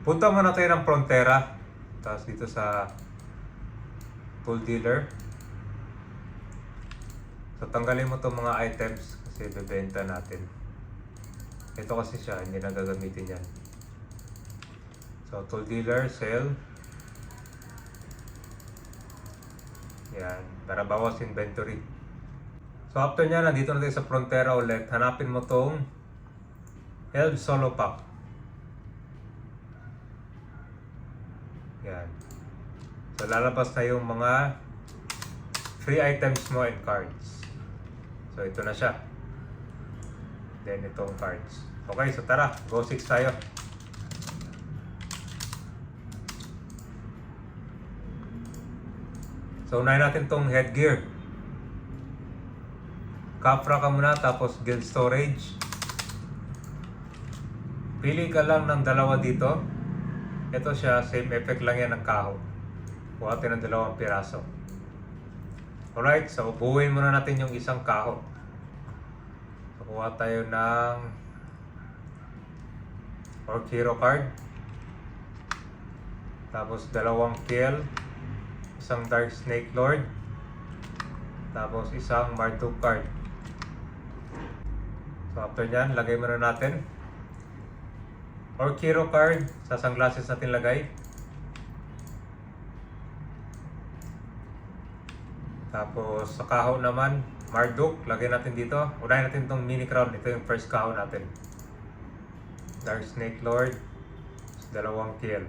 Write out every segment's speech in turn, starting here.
Punta muna tayo ng Frontera. Tapos dito sa tool dealer. So tanggalin mo itong mga items kasi bebenta natin. Ito kasi siya, hindi na gagamitin yan. So tool dealer, sell. Yan, para bawas inventory. So after nyan, nandito na tayo sa Frontera ulit. Hanapin mo tong Help Solo Pack. Yan. So lalabas na yung mga free items mo and cards. So ito na siya. Then itong cards. Okay, so tara, go 6 tayo. So unahin natin tong headgear. Capra ka muna, tapos guild storage. Pili ka lang ng dalawa dito. Ito siya, same effect lang yan ng kaho. Kuha natin ng 2 piraso. Alright, so ubuhin muna natin yung isang kaho. So kuha tayo ng Orc Hero card. Tapos 2 kill. Isang Dark Snake Lord. Tapos isang Marduk card. So after nyan, lagay muna natin. Orc Hero card, sa sunglasses natin lagay. Tapos sa kahon naman, Marduk, lagay natin dito. Unahin natin itong mini crown. Ito yung first kahon natin. Dark Snake Lord, 2 kill.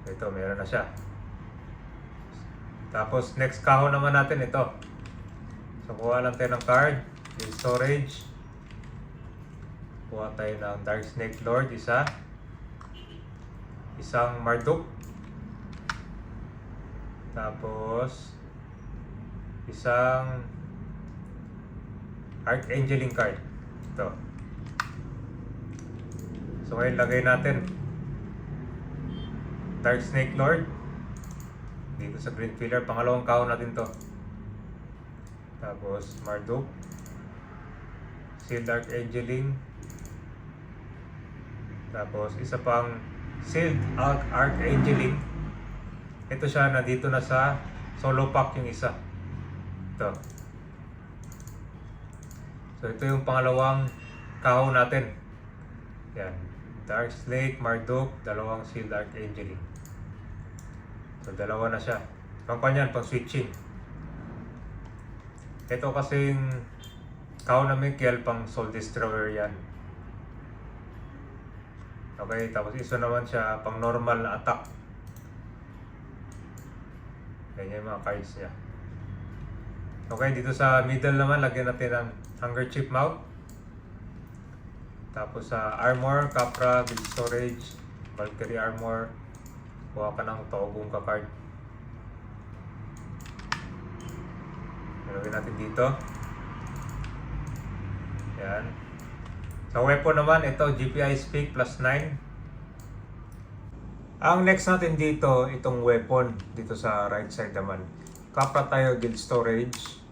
Ito, meron na siya. Tapos next kahon naman natin ito. So kuha lang tayo ng card, yung storage. Kuha tayo ng Dark Snake Lord, isa. Isang Marduk. Tapos isang Archangeling card. Ito. So ngayon lagay natin Dark Snake Lord dito sa green pillar. Pangalawang kahon natin to. Tapos Marduk, Sealed Archangeling. Tapos isa pang Sealed Archangeling. Ito siya, na dito na sa solo pack yung isa. Ito. So ito yung pangalawang kahon natin. Yan. Dark Snake, Marduk, 2 Sealed Archangeling. So 2 na siya. Pang yan, pang switching. Ito kasing kahon na Mikel, pang Soul Destroyer yan. Okay, tapos isa naman siya pang normal na attack. Ganyan yung mga cards niya. Okay, dito sa middle naman, lagyan natin ng Hunger Chip Mouth. Tapos sa armor, Capra, Guild Storage, Valkyrie Armor. Kuha ka ng Togong ka card. Lagyan natin dito. Yan. Sa weapon naman, ito GPI Speak plus 9. Ang next natin dito, itong weapon dito sa right side naman. Capra tayo, Guild Storage.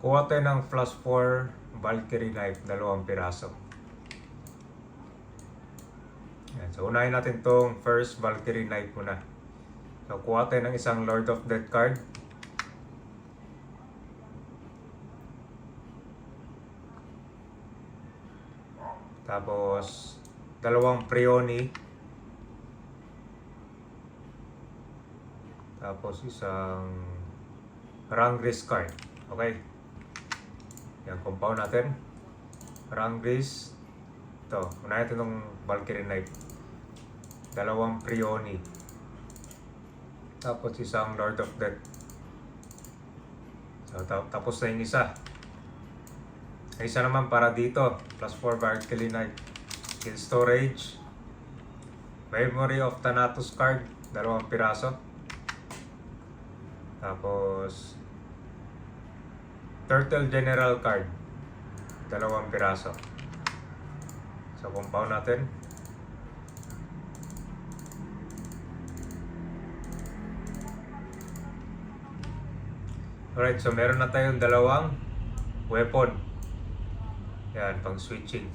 Kuha tayo ng plus 4 Valkyrie Knife, 2 piraso. Yan. So unahin natin itong first Valkyrie Knife muna. So kuha tayo ng isang Lord of Death card. Tapos 2 Prioni. Tapos isang Rangris card. Okay. Yan, compound natin. Rangris. Ito, unahin natin itong Valkyrie Knife. 2 Prioni. Tapos isang Lord of Death. So, tapos na yung isa. Isa naman para dito, plus 4 Valkyrie Knife. Guild Storage. Memory of Thanatos card, 2 piraso. Tapos Turtle General card, 2 piraso. So compound natin. Alright, so meron na tayong 2 weapon. Yan, pang switching.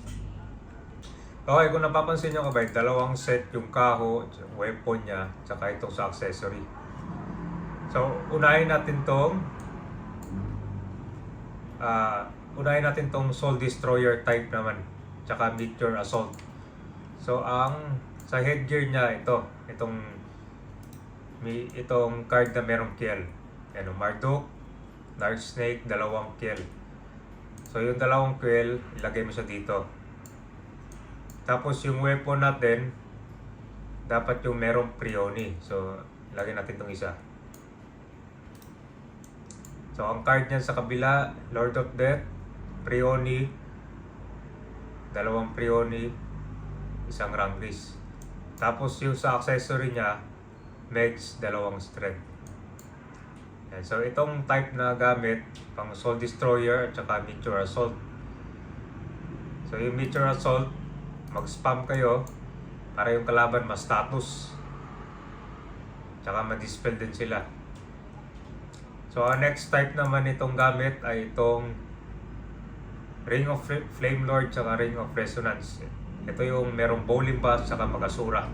Okay, kung napapansin nyo kabay, dalawang set yung kaho, weapon niya, tsaka itong sa accessory. So, unahin natin tong Soul Destroyer type naman, tsaka Meteor Assault. So, sa headgear niya, itong card na merong kill. Yan, Marduk, Large Snake, dalawang kill. So, yung dalawang kill, ilagay mo siya dito. Tapos, yung weapon natin, dapat yung merong Prioni. So, ilagay natin itong isa. So, ang card niyan sa kabila, Lord of Death, Prioni, dalawang Prioni, isang Rangris. Tapos yung sa accessory niya, Megs, dalawang Strength. Yan. So, itong type na gamit, pang Soul Destroyer at saka Meteor Assault. So, yung Meteor Assault, mag-spam kayo para yung kalaban ma-status. Tsaka ma-dispel din sila. So, ang next type naman itong gamit ay itong Ring of Flame Lord tsaka Ring of Resonance. Ito yung merong Bowling Bass tsaka Magasura.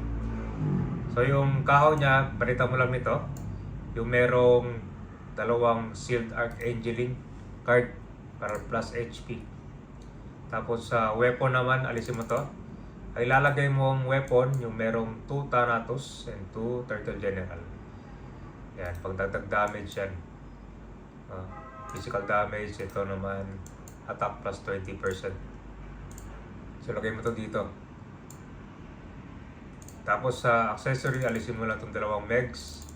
So, yung kahaw niya, balita mo lang nito, yung merong dalawang Sealed Archangeling card para plus HP. Tapos sa weapon naman, alisin mo to. Ay lalagay mo ang weapon, yung merong 2 Thanatos and 2 Turtle General. Yan, pagdagdag damage yan. Physical damage, ito naman attack plus 20%. So lagay mo to dito. Tapos sa accessory, alisin mo lang itong dalawang Megs.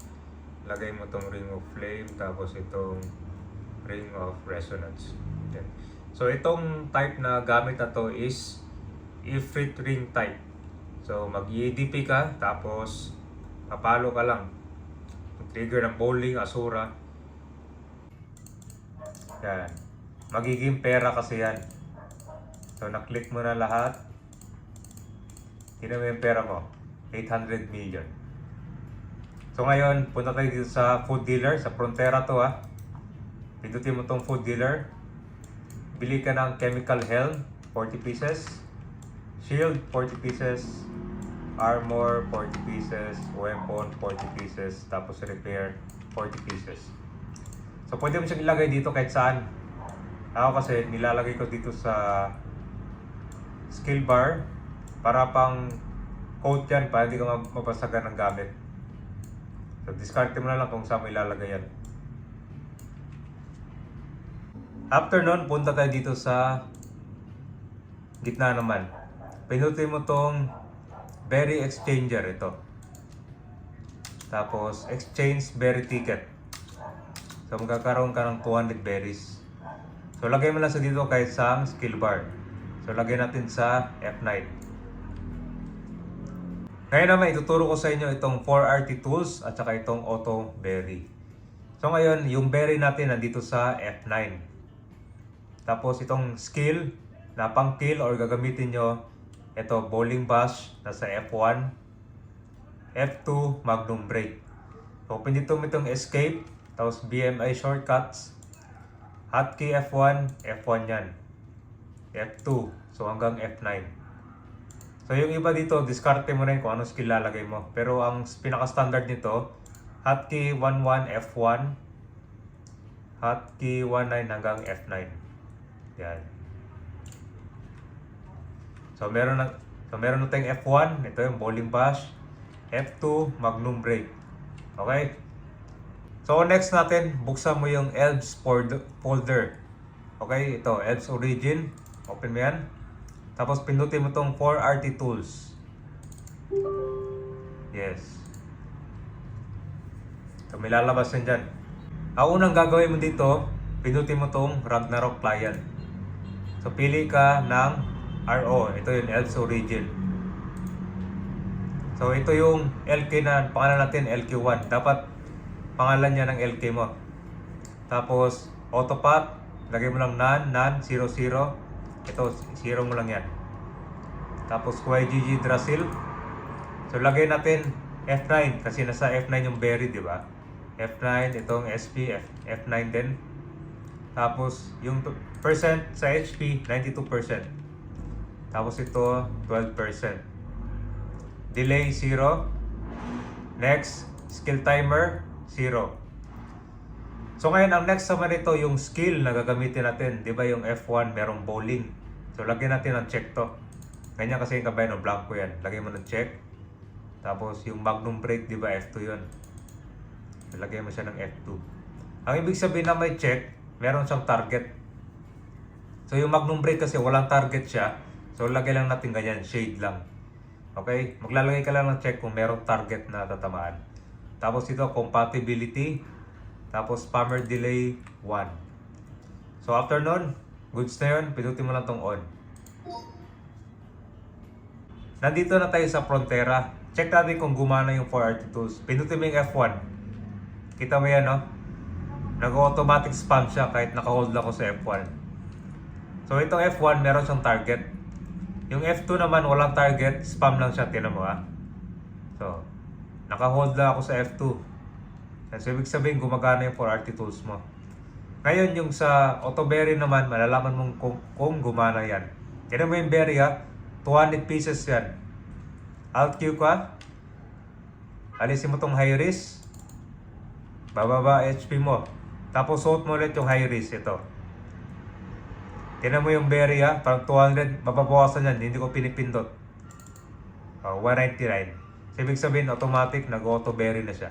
Lagay mo itong Ring of Flame, tapos itong Ring of Resonance. Yan. So itong type na gamit na to is Ifrit Ring type. So mag-EDP ka, tapos papalo ka lang. Trigger ng Bowling, Asura. Yan. Magiging pera kasi yan. So, na-click mo na lahat. Tingnan mo yung pera mo. 800 million. So, ngayon, punta tayo dito sa food dealer. Sa Frontera to ha. Pindutin mo tong food dealer. Bili ka ng Chemical Helm, 40 pieces. Shield, 40 pieces. Armor, 40 pieces. Weapon, 40 pieces. Tapos repair, 40 pieces. So, pwede mo siyang ilagay dito kahit saan. Ako kasi, nilalagay ko dito sa skill bar para pang code yan, para hindi ka mabasagan ng gamit. So, discard mo na lang kung saan mo ilalagay yan. After nun, punta tayo dito sa gitna naman. Pinutin mo tong Berry Exchanger, ito. Tapos, Exchange Berry Ticket. So, magkakaroon ka ng 200 berries. So, lagay mo lang sa dito kahit sa skill bar. So, lagay natin sa F9. Ngayon naman, ituturo ko sa inyo itong 4RT tools at saka itong auto berry. So, ngayon, yung berry natin nandito sa F9. Tapos, itong skill na pang kill or gagamitin nyo, ito, Bowling Bash, nasa F1. F2, Magnum Break. So, pinito mo itong escape. Tapos BMI shortcuts, hotkey F1, F1 yan. F2, so hanggang F9. So yung iba dito, diskarte mo rin kung anong skill lalagay mo. Pero ang pinaka-standard nito, hotkey 11, F1, hotkey 19 hanggang F9. Yan. So meron na tayong F1, ito yung Bowling Bash, F2, Magnum Break. Okay? So next natin, buksan mo yung Elves folder. Okay, ito, Elves Origin. Open mo yan. Tapos pindutin mo itong 4RT Tools. Yes. So may lalabas yan dyan. Ang unang gagawin mo dito, pindutin mo itong Ragnarok Client. So pili ka ng RO. Ito yung Elves Origin. So ito yung LK na, pangalan natin LQ1. Dapat pangalan niya ng LK mo. Tapos, autopath, lagay mo lang nan, 00. Ito, 0 mo lang yan. Tapos, YGG Drasil. So, lagay natin F9 kasi nasa F9 yung berry, di ba? F9, itong SP, F9 din. Tapos, yung percent sa HP, 92%. Tapos ito, 12%. Delay, 0. Next, skill timer, 0. So ngayon, ang next naman ito, yung skill na gagamitin natin. Di ba yung F1, merong bowling. So lagyan natin ng check to. Ganyan kasi yung kabay, no, blanco yan. Lagyan mo ng check. Tapos yung magnum brake, di ba F2 yun. So, lagyan mo siya ng F2. Ang ibig sabihin na may check, meron siyang target. So yung magnum brake kasi walang target siya. So lagay lang natin ganyan, shade lang. Okay? Maglalagay ka lang ng check kung merong target na tatamaan. Tapos ito, compatibility. Tapos spammer delay 1. So after nun, goods na yun, pindutin mo lang tong on. Nandito na tayo sa Frontera. Check natin kung gumana yung 4RT tools. Pindutin mo yung F1. Kita mo yan, no? Nag-automatic spam siya kahit naka-hold ako sa F1. So itong F1, meron siyang target. Yung F2 naman, walang target. Spam lang siya, tinan mo ha. So, naka-hold lang ako sa F2. So, ibig sabihin, gumagana yung 4RT tools mo. Ngayon, yung sa auto berry naman, malalaman mong kung gumana yan. Tinan mo yung berry ha. 200 pieces yan. Alt Q ka. Alisin mo tong high risk. Bababa HP mo. Tapos suot mo ulit yung high risk ito. Tinan mo yung berry ha. Parang 200. Mababawasan yan. Hindi ko pinipindot. 199. So, ibig sabihin, automatic nag-auto berry na siya.